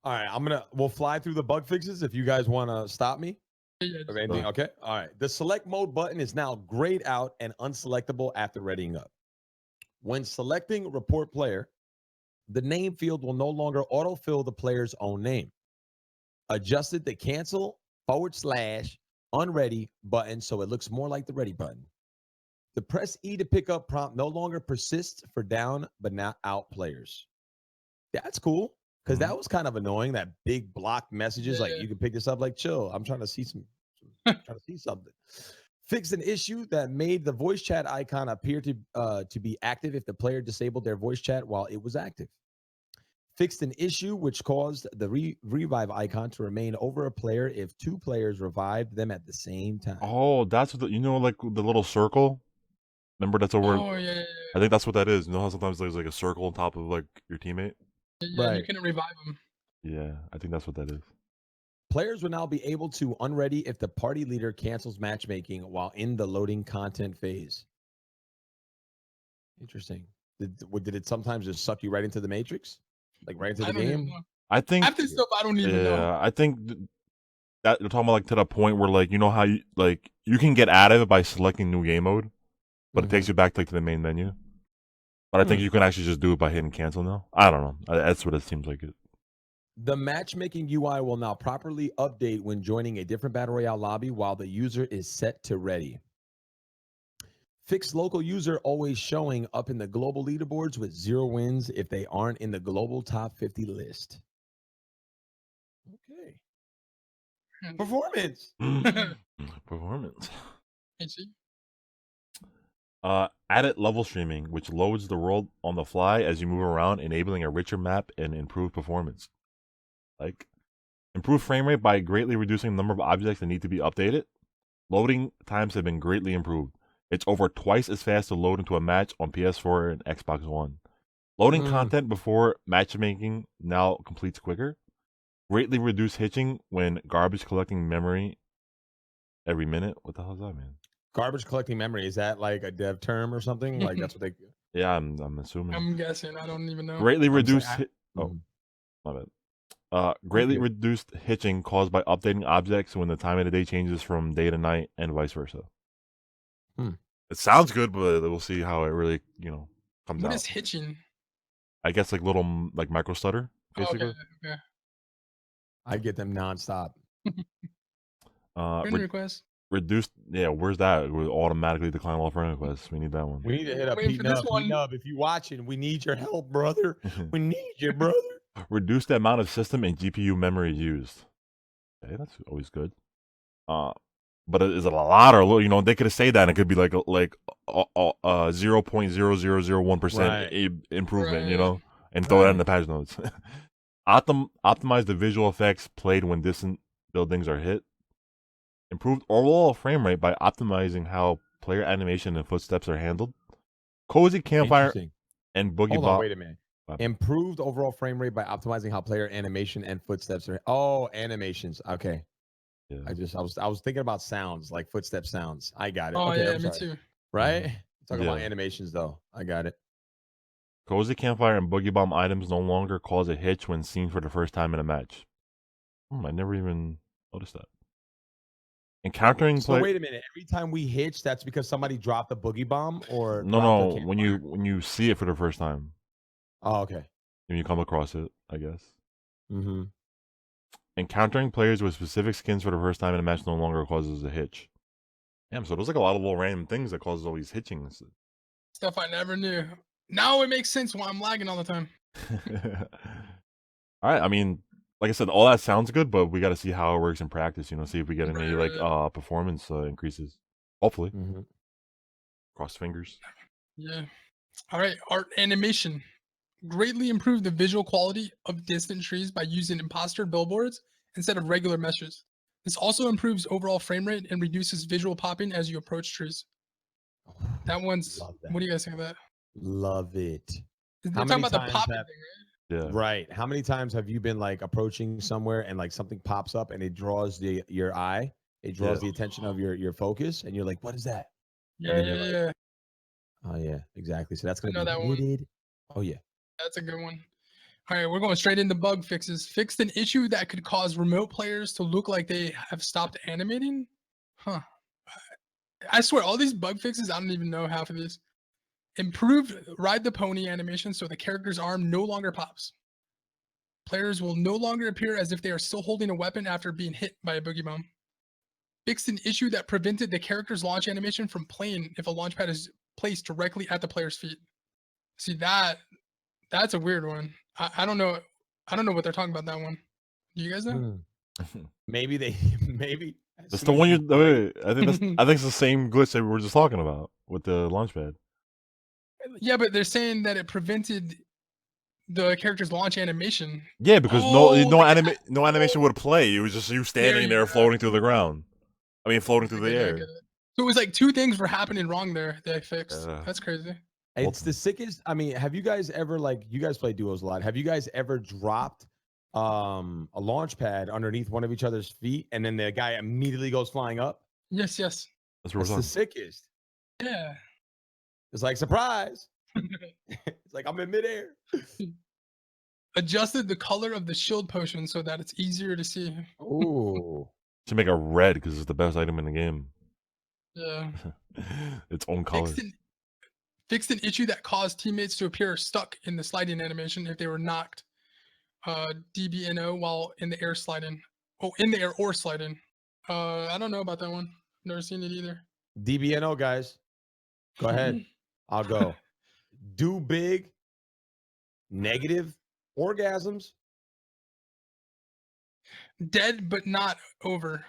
All right, we'll fly through the bug fixes if you guys want to stop me. Yeah, Or anything. Okay. All right. The select mode button is now grayed out and unselectable after readying up. When selecting report player, the name field will no longer autofill the player's own name. Adjusted the cancel /unready button so it looks more like the ready button. The press E to pick up prompt no longer persists for down but not out players. That's cool because that was kind of annoying. That big block messages like you can pick this up like chill. I'm trying to see something. Fixed an issue that made the voice chat icon appear to be active if the player disabled their voice chat while it was active. Fixed an issue which caused the revive icon to remain over a player if two players revived them at the same time. Oh, that's what like the little circle. Remember that's over. Oh yeah. I think that's what that is. You know how sometimes there's like a circle on top of like your teammate. Yeah, Right. you can revive them. Yeah, I think that's what that is. Players will now be able to unready if the party leader cancels matchmaking while in the loading content phase. Interesting. Did it sometimes just suck you right into the matrix? Like right into the game? I think half this stuff I don't even know. I think that you're talking about like to the point where like you know how you can get out of it by selecting new game mode, but it takes you back like to the main menu. But I think you can actually just do it by hitting cancel now. I don't know. That's what it seems like it. The matchmaking UI will now properly update when joining a different Battle Royale lobby while the user is set to ready. Fix local user always showing up in the global leaderboards with 0 wins if they aren't in the global top 50 list. Okay. Performance. Performance. HC? Added level streaming, which loads the world on the fly as you move around, enabling a richer map and improved performance. Like, improved frame rate by greatly reducing the number of objects that need to be updated. Loading times have been greatly improved. It's over twice as fast to load into a match on PS4 and Xbox One. Loading content before matchmaking now completes quicker. Greatly reduced hitching when garbage collecting memory every minute. What the hell is that, man? Garbage collecting memory, is that like a dev term or something? Like that's what they... Yeah, I'm assuming. I'm guessing. I don't even know. Greatly reduced... Oh, my bad. Greatly Okay. reduced hitching caused by updating objects when the time of the day changes from day to night and vice versa. It sounds good, but we'll see how it really, comes What out. is hitching? I guess like little like micro stutter, Oh, basically. okay. I get them nonstop. Friend request. Reduced. Yeah, where's that? We automatically decline all friend requests. We need that one. We need to hit up Waiting Pete for this Nub. one. Pete Nub, if you watching, we need your help, brother. We need you, brother. Reduce the amount of system and GPU memory used. Okay, that's always good. But is it a lot or a little? They could have said that and it could be like 0.00001% improvement, and throw that in the patch notes. Optimize the visual effects played when distant buildings are hit. Improved overall frame rate by optimizing how player animation and footsteps are handled. Cozy campfire and boogie Hold bomb. on, wait a minute. Improved overall frame rate by optimizing how player animation and footsteps are. Oh, animations. Okay. Yeah. I was thinking about sounds, like footstep sounds. I got it. Oh okay, yeah, me too. Right? Talking about animations though. I got it. Cozy campfire and boogie bomb items no longer cause a hitch when seen for the first time in a match. I never even noticed that. Encountering So wait a minute. Every time we hitch, that's because somebody dropped a boogie bomb or no. When you see it for the first time. Oh, okay. When you come across it, I guess. Mm-hmm. Encountering players with specific skins for the first time in a match no longer causes a hitch. Damn, so there's like a lot of little random things that causes all these hitchings. Stuff I never knew. Now it makes sense why I'm lagging all the time. All right, I mean, like I said, all that sounds good, but we got to see how it works in practice. See if we get any performance increases. Hopefully, cross fingers. Yeah. All right, art animation greatly improved the visual quality of distant trees by using imposter billboards instead of regular meshes. This also improves overall frame rate and reduces visual popping as you approach trees. That one's. What do you guys think of that? Love it. They're talking about the popping thing, right? Yeah. Right. How many times have you been like approaching somewhere and like something pops up and it draws your eye? It draws the attention of your focus, and you're like, "What is that?" Yeah. Oh yeah, exactly. So that's gonna be that knitted. Oh yeah. That's a good one. All right, we're going straight into bug fixes. Fixed an issue that could cause remote players to look like they have stopped animating. Huh. I swear, all these bug fixes, I don't even know half of these. Improved ride the pony animation so the character's arm no longer pops. Players will no longer appear as if they are still holding a weapon after being hit by a boogie bomb. Fixed an issue that prevented the character's launch animation from playing if a launch pad is placed directly at the player's feet. See, that's a weird one. I don't know. I don't know what they're talking about that one. Do you guys know? Maybe That's the one you. I think it's the same glitch that we were just talking about with the launchpad. Yeah, but they're saying that it prevented the character's launch animation. Yeah, because no animation would play. It was just you standing there floating through the ground. I mean, floating through the air. So it was like two things were happening wrong there that I fixed. That's crazy. It's the sickest. I mean, have you guys ever you guys play duos a lot? Have you guys ever dropped a launch pad underneath one of each other's feet and then the guy immediately goes flying up? Yes. That's the sickest. Yeah. It's like surprise. It's like I'm in midair. Adjusted the color of the shield potion so that it's easier to see. Ooh. To make it red because it's the best item in the game. Yeah. Its own color. Fixed an issue that caused teammates to appear stuck in the sliding animation if they were knocked DBNO while in the air sliding. Oh, in the air or sliding. I don't know about that one. Never seen it either. DBNO, guys. Go ahead. I'll go. Do big negative orgasms. Dead but not over.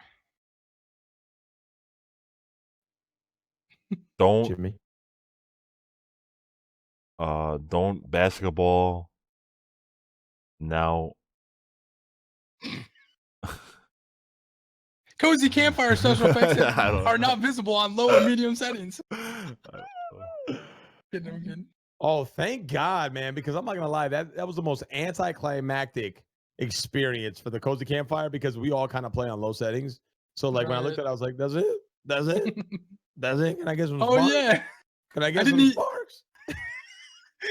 Jimmy. Don't basketball now. Cozy campfire special effects are not visible on low or medium settings. Kidding. Oh, thank God, man, because I'm not gonna lie, that was the most anticlimactic experience for the Cozy Campfire because we all kind of play on low settings. So like when I looked at it, I was like, that's it? That's it? That's it? Can I get some sparks? Yeah. Can I get some sparks?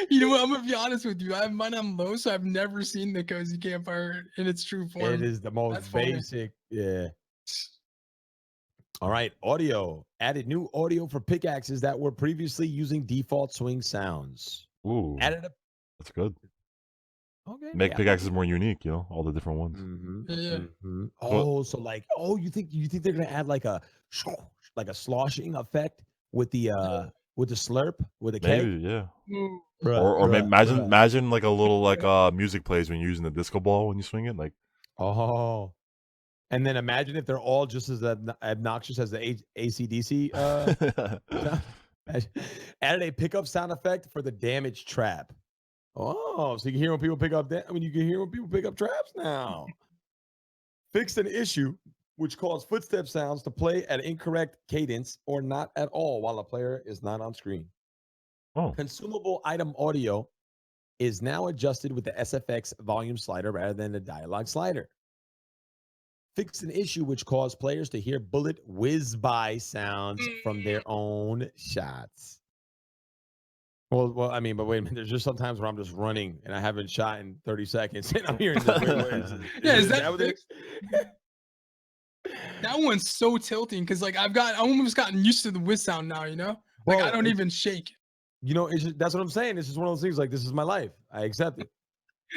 You know what? I'm gonna be honest with you. I have mine on low, so I've never seen the Cozy Campfire in its true form. It is the most basic. Yeah. All right, audio. Added new audio for pickaxes that were previously using default swing sounds. Ooh, Added a that's good. okay. Make yeah. pickaxes more unique, you know, all the different ones. Yeah. Oh, so like, you think they're gonna add like a sloshing effect with the slurp with the keg? Maybe, yeah. Ooh. Or imagine like a little like music plays when you're using the disco ball when you swing it, like. Oh, and then imagine if they're all just as obnoxious as the AC/DC. Added a pickup sound effect for the damage trap. Oh, so you can hear when people pick up you can hear when people pick up traps now. Fixed an issue which caused footstep sounds to play at incorrect cadence or not at all while a player is not on screen. Oh. Consumable item audio is now adjusted with the SFX volume slider rather than the dialogue slider. Fixed an issue which caused players to hear bullet whiz-by sounds from their own shots. Well, I mean, but wait a minute. There's just sometimes where I'm just running and I haven't shot in 30 seconds and I'm hearing this. Is that fixed? That one's so tilting because like I almost gotten used to the whiz sound now, you know? Like I don't even shake. You know, that's what I'm saying. This is one of those things like this is my life. I accept it.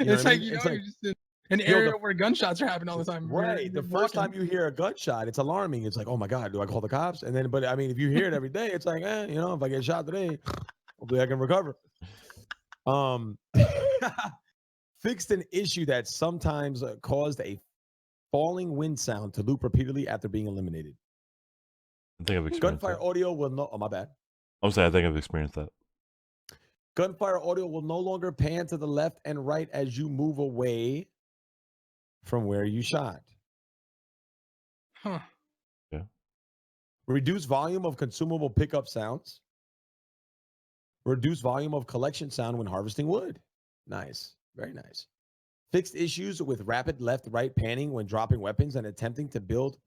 It's like, you're just in an area where gunshots are happening all the time. Right. The first time you hear a gunshot, it's alarming. It's like, oh my God, do I call the cops? And then, but I mean, if you hear it every day, it's like, you know, if I get shot today, hopefully I can recover. Fixed an issue that sometimes caused a falling wind sound to loop repeatedly after being eliminated. I think I've experienced Gunfire that. audio will no. Oh, my bad. I'm saying I think I've experienced that. Gunfire audio will no longer pan to the left and right as you move away from where you shot. Huh. Yeah. Reduce volume of consumable pickup sounds. Reduce volume of collection sound when harvesting wood. Nice. Very nice. Fixed issues with rapid left-right panning when dropping weapons and attempting to build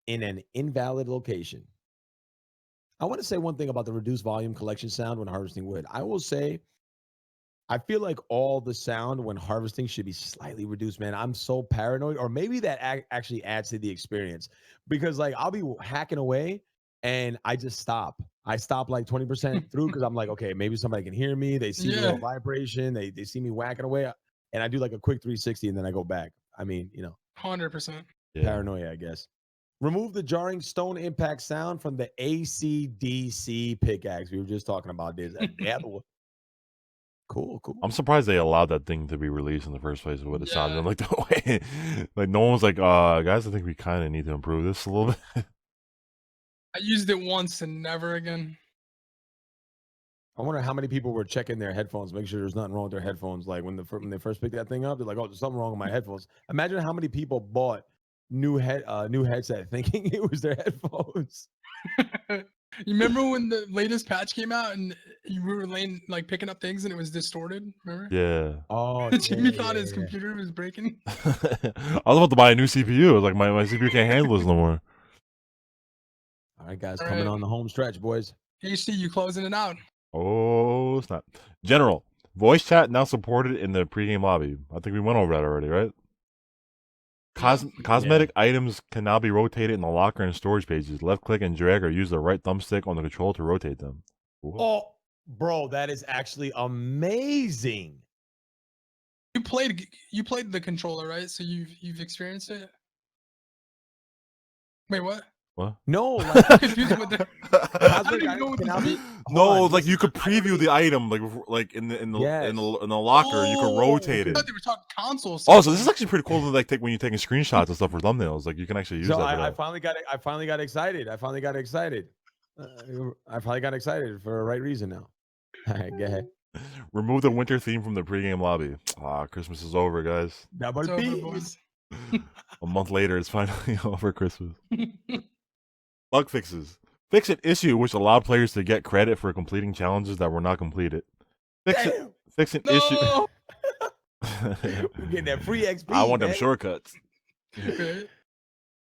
in an invalid location. I want to say one thing about the reduced volume collection sound when harvesting wood. I will say, I feel like all the sound when harvesting should be slightly reduced, man. I'm so paranoid, or maybe that actually adds to the experience because like I'll be hacking away and I just stop. I stop like 20% through because I'm like, okay, maybe somebody can hear me. They see the little vibration. They see me whacking away. And I do like a quick 360 and then I go back. I mean, you know, 100%. Paranoia, I guess. Remove the jarring stone impact sound from the AC/DC pickaxe. We were just talking about this. Cool. I'm surprised they allowed that thing to be released in the first place with it sounded like the way. Like no one was like, guys, I think we kind of need to improve this a little bit. I used it once and never again. I wonder how many people were checking their headphones, make sure there's nothing wrong with their headphones. Like when they first picked that thing up, they're like, "Oh, there's something wrong with my headphones." Imagine how many people bought new headset thinking it was their headphones. You remember when the latest patch came out and you were picking up things and it was distorted? Remember? Yeah. Oh, Jimmy thought his computer was breaking. I was about to buy a new CPU. I was like, my CPU can't handle this no more. All right, guys, coming on the home stretch, boys. HC, you closing it out. Oh, snap. General, voice chat now supported in the pregame lobby. I think we went over that already, right? Cosmetic items can now be rotated in the locker and storage pages. Left click and drag or use the right thumbstick on the control to rotate them. Ooh. Oh, bro, that is actually amazing. You played the controller, right? So you've experienced it? Wait, what? What? No, I'm confused with the No, like you could preview the item like in the locker, you could rotate it. I thought they were talking consoles. Oh, so this is actually pretty cool to like take when you're taking screenshots and stuff for thumbnails. Like you can actually use that. I finally got excited. I finally got excited for a right reason now. All right, go ahead. Remove the winter theme from the pregame lobby. Christmas is over, guys. It's over, boys. A month later, it's finally over Christmas. Bug fixes. Fix an issue which allowed players to get credit for completing challenges that were not completed. Fix an issue. We're getting that free XP. I want them shortcuts. Okay.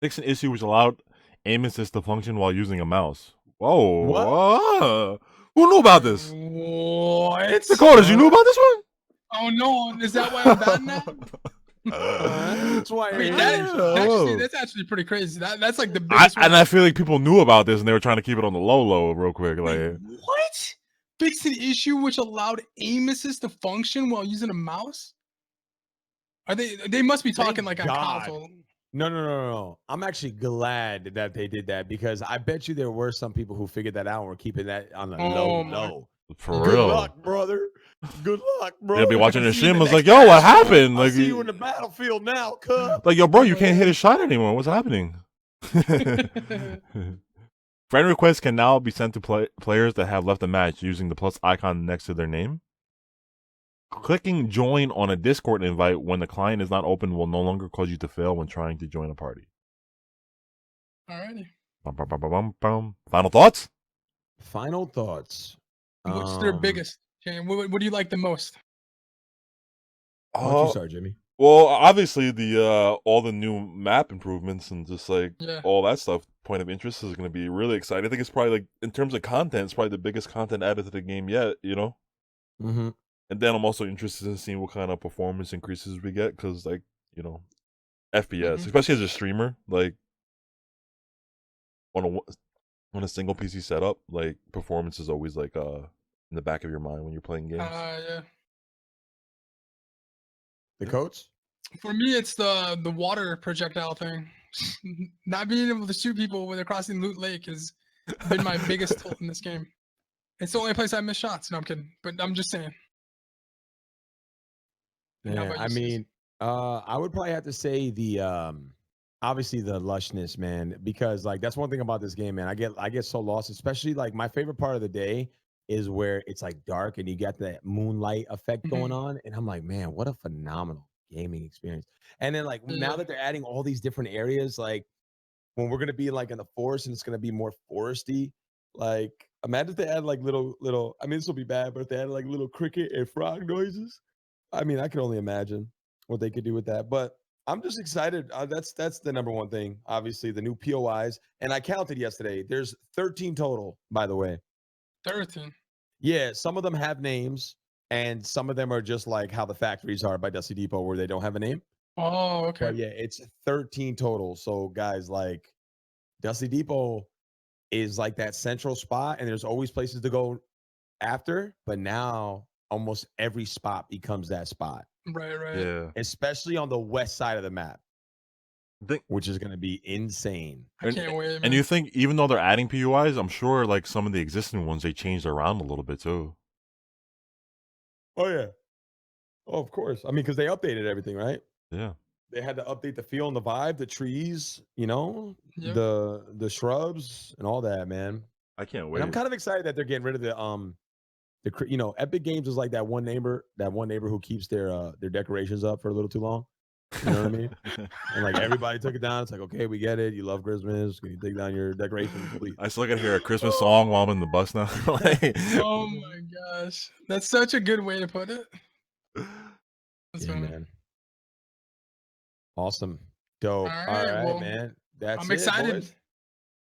Fix an issue which allowed aim assist to function while using a mouse. Whoa. What? Who knew about this? What? Dakotaz, you knew about this one? Oh no, is that why I'm bad now? That's why. I mean, that's actually pretty crazy. That's like the biggest one. And I feel like people knew about this and they were trying to keep it on the low real quick. Like, wait, what? Fixed an issue which allowed aim assist to function while using a mouse? Are they must be talking like on console. No. I'm actually glad that they did that because I bet you there were some people who figured that out and were keeping that on the low. For Good real. luck, brother. Good luck, bro. They'll be watching their stream. I was like, yo, what happened? I'll Like, see you in the battlefield now, cuz. Like, yo, bro, you can't hit a shot anymore. What's happening? Friend requests can now be sent to players that have left the match using the plus icon next to their name. Clicking join on a Discord invite when the client is not open will no longer cause you to fail when trying to join a party. Alrighty. Final thoughts? Final thoughts. What's their biggest? What do you like the most? Why don't you start, Jimmy? Well, obviously the all the new map improvements and just like all that stuff, point of interest is going to be really exciting. I think it's probably like in terms of content, it's probably the biggest content added to the game yet, you know? Mm-hmm. And then I'm also interested in seeing what kind of performance increases we get because, like, you know, FPS, especially as a streamer, like on a single PC setup, like performance is always like in the back of your mind when you're playing games. Yeah. The coach? For me, it's the water projectile thing. Not being able to shoot people when they're crossing Loot Lake has been my biggest tilt in this game. It's the only place I miss shots. No, I'm kidding, but I'm just saying. Yeah, I mean, I would probably have to say the obviously the lushness, man, because like that's one thing about this game, man. I get so lost, especially like my favorite part of the day is where it's like dark and you got that moonlight effect going on, and I'm like, man, what a phenomenal gaming experience. And then like now that they're adding all these different areas, like when we're gonna be like in the forest and it's gonna be more foresty, like imagine if they add like little. I mean, this will be bad, but if they add like little cricket and frog noises. I mean, I can only imagine what they could do with that, but I'm just excited. That's the number one thing. Obviously, the new POIs, and I counted yesterday. There's 13 total, by the way. 13. Yeah, some of them have names, and some of them are just like how the factories are by Dusty Depot, where they don't have a name. Oh, okay. But yeah, it's 13 total. So guys, like Dusty Depot is like that central spot, and there's always places to go after. But now almost every spot becomes that spot. Right. Yeah. Especially on the west side of the map, which is going to be insane. I can't wait, man. And you think even though they're adding PUIs, I'm sure like some of the existing ones, they changed around a little bit too. Oh, yeah. Oh, of course. I mean, because they updated everything, right? Yeah. They had to update the feel and the vibe, the trees, you know, the shrubs and all that, man. I can't wait. And I'm kind of excited that they're getting rid of the you know, Epic Games is like that one neighbor who keeps their decorations up for a little too long. You know what I mean? And like everybody took it down. It's like, okay, we get it. You love Christmas. Can you take down your decorations, please? I still gotta hear a Christmas song while I'm in the bus now. Like, oh my gosh, that's such a good way to put it. That's funny, man. Awesome, dope. All right, well, man. That's I'm excited. Boys.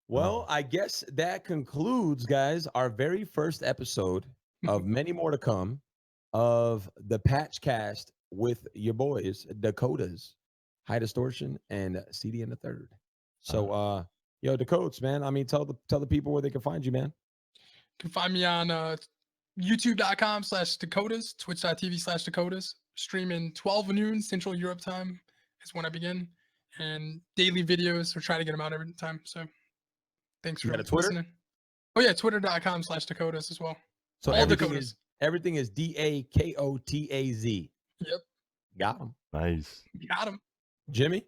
Well, I guess that concludes, guys, our very first episode of many more to come of the PATCHCAST with your boys, Dakotaz, HighDistortion, and CDNThe3rd. So, yo, Dakotaz, man. I mean, tell the people where they can find you, man. You can find me on youtube.com/Dakotaz, twitch.tv/Dakotaz. Streaming 12 noon Central Europe time is when I begin, and daily videos. We're trying to get them out every time. So, thanks for listening. Oh yeah, twitter.com/Dakotaz as well. So all everything is DAKOTAZ. Yep. Got him. Nice. Got him. Jimmy?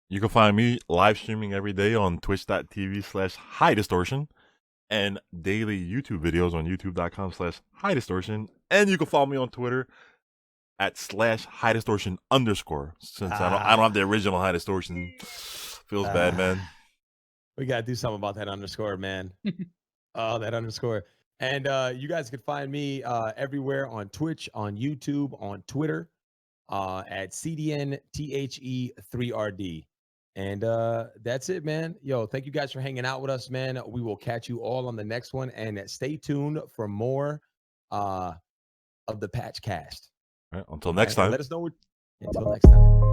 You can find me live streaming every day on twitch.tv/HighDistortion and daily YouTube videos on youtube.com/HighDistortion. And you can follow me on Twitter at /HighDistortion_. Since I don't have the original HighDistortion. Feels bad, man. We got to do something about that underscore, man. Oh, that underscore. And you guys can find me everywhere on Twitch, on YouTube, on Twitter, at CDNThe3rd. And that's it, man. Yo, thank you guys for hanging out with us, man. We will catch you all on the next one. And stay tuned for more of the PATCHCAST. All right, until next time. Let us know what Until next time.